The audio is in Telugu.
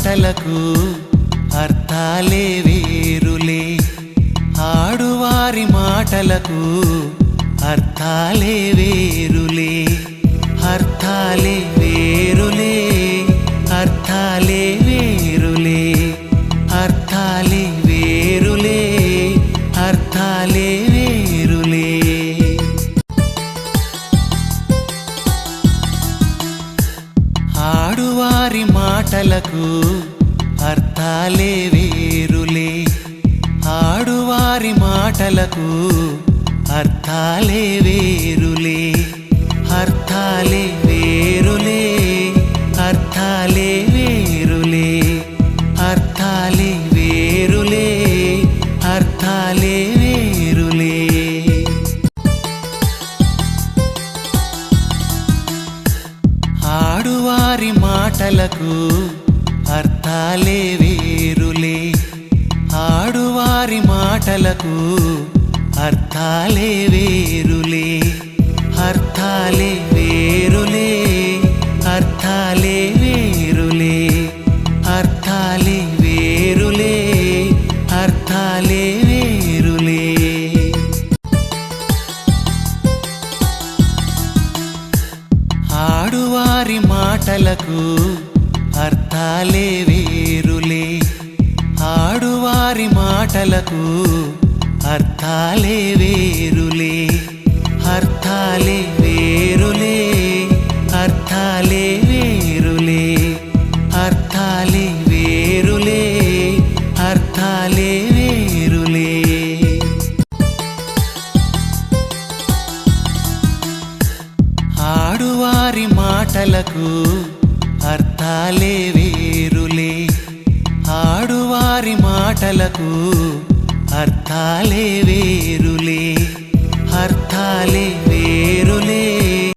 మాటలకు అర్థాలే వేరులే, ఆడువారి మాటలకు అర్థాలే వేరులే, అర్థాలే వేరులే, అర్థాలే వేరులే, అర్థాలే వేరులే, అర్థాలే వేరులే. ఆడువారి మాటలకు అర్థాలే వేరులే, ఆడువారి మాటలకు అర్థాలే వేరులే, అర్థాలే వేరులే, అర్థాలే వేరులే, అర్థాలే వేరులే, అర్థాలే వేరులే. ఆడువారి మాటలకు అర్థాలే వేరులే, ఆడువారి మాటలకు అర్థాలే వేరులే, అర్థాలే వేరులే, అర్థాలే వేరులే, అర్థాలే వేరులే, అర్థాలే వేరులే. ఆడువారి మాటలకు అర్థాలే వేరులే, ఆడువారి మాటలకు అర్థాలే వేరులే, అర్థాలే వేరులే, అర్థాలే వేరులే, అర్థాలే వేరులే, అర్థాలే వేరులే. ఆడువారి మాటలకు అర్థాలే వేరులే, ఆడువారి మాటలకు అర్థాలే వేరులే.